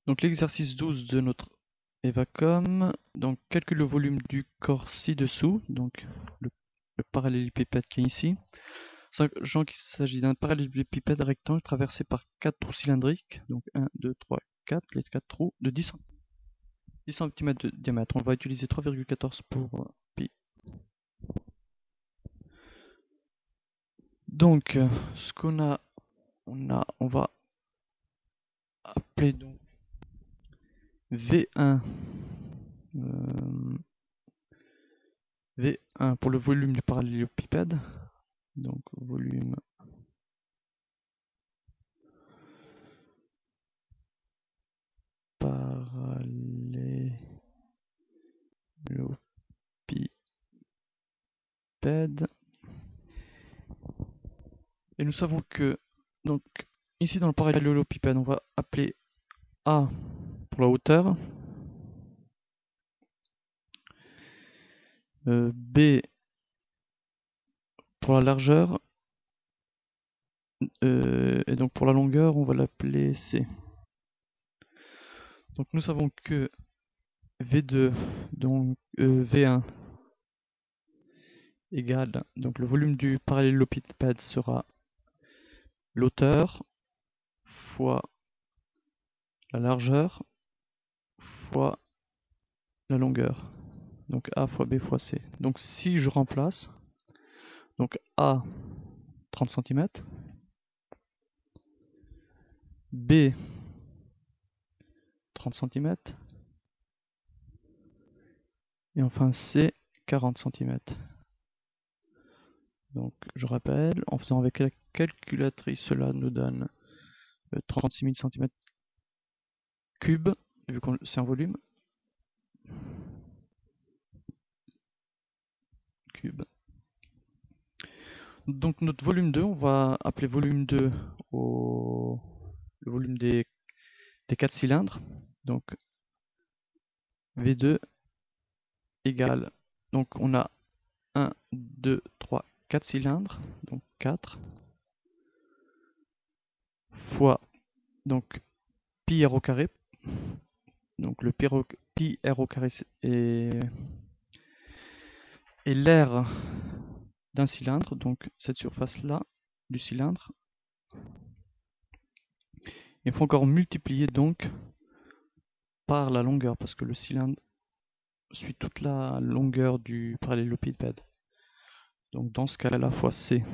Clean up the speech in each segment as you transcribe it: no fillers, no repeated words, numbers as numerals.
Donc l'exercice 12 de notre Evacom. Donc calcule le volume du corps ci-dessous, donc le parallélépipède qui est ici. Sachant qu'il s'agit d'un parallélépipède rectangle traversé par 4 trous cylindriques, donc 1, 2, 3, 4, les 4 trous de 10 cm de diamètre. On va utiliser 3,14 pour pi. Donc ce qu'on a, on va appeler donc V1 V1 pour le volume du parallélépipède, donc volume parallélépipède. Et nous savons que, donc, ici dans le parallélépipède, on va appeler A pour la hauteur, B pour la largeur, et donc pour la longueur, on va l'appeler C. Donc nous savons que V2, donc V1 égale, donc le volume du parallélépipède sera l'hauteur fois la largeur fois la longueur. Donc A fois B fois C. Donc si je remplace, donc A 30 cm, B 30 cm, et enfin C 40 cm. Donc je rappelle, en faisant avec la calculatrice, cela nous donne 36 000 cm3, vu que c'est un volume. Cube. Donc notre volume 2, on va appeler volume 2 le volume des 4 cylindres. Donc V2 égale, donc on a 1, 2, 3, 4 cylindres, donc 4, fois donc pi r au carré, donc le pi r au carré est l'air d'un cylindre, donc cette surface là du cylindre. Il faut encore multiplier donc par la longueur, parce que le cylindre suit toute la longueur du parallélépipède. Donc dans ce cas-là, la fois C.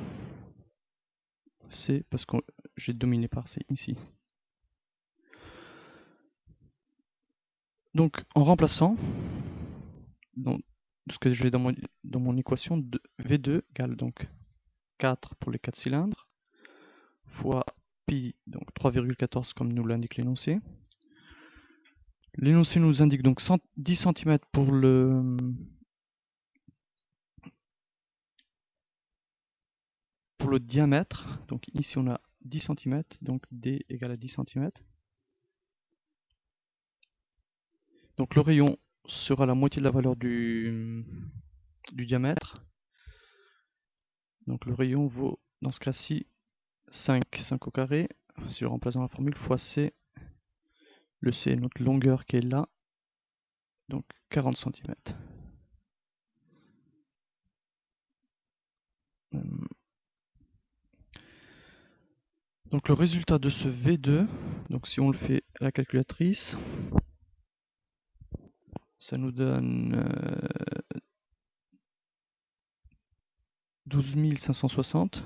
C, parce que j'ai dominé par C ici. Donc en remplaçant, donc, ce que j'ai dans mon équation, V2 égale donc 4 pour les 4 cylindres, fois pi, donc 3,14 comme nous l'indique l'énoncé. L'énoncé nous indique donc 10 cm pour le diamètre. Donc ici on a 10 cm, donc D égale à 10 cm. Donc le rayon sera la moitié de la valeur du diamètre. Donc le rayon vaut, dans ce cas-ci, 5 au carré. Si je remplace dans la formule, fois C. Le C est notre longueur qui est là. Donc 40 cm. Donc le résultat de ce V2, donc si on le fait à la calculatrice, ça nous donne 12 560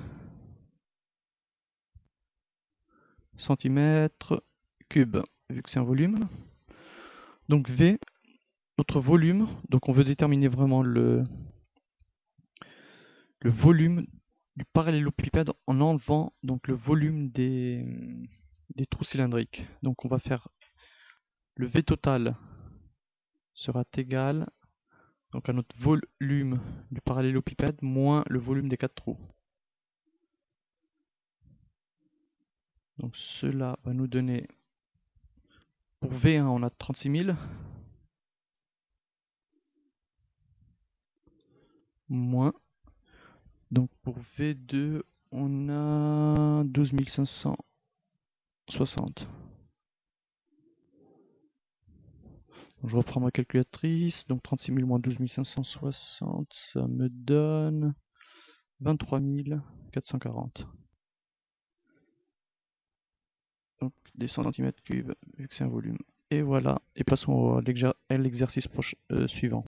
cm3, vu que c'est un volume. Donc V, notre volume, donc on veut déterminer vraiment le volume du parallélépipède en enlevant donc le volume des trous cylindriques. Donc on va faire le V total sera égal donc à notre volume du parallélépipède moins le volume des 4 trous. Donc cela va nous donner, pour V1 on a 36 000, moins, donc pour V2 on a 12 560. Je reprends ma calculatrice, donc 36 000 moins 12 560, ça me donne 23 440. Donc des centimètres cubes, vu que c'est un volume. Et voilà, et passons à l'exercice suivant.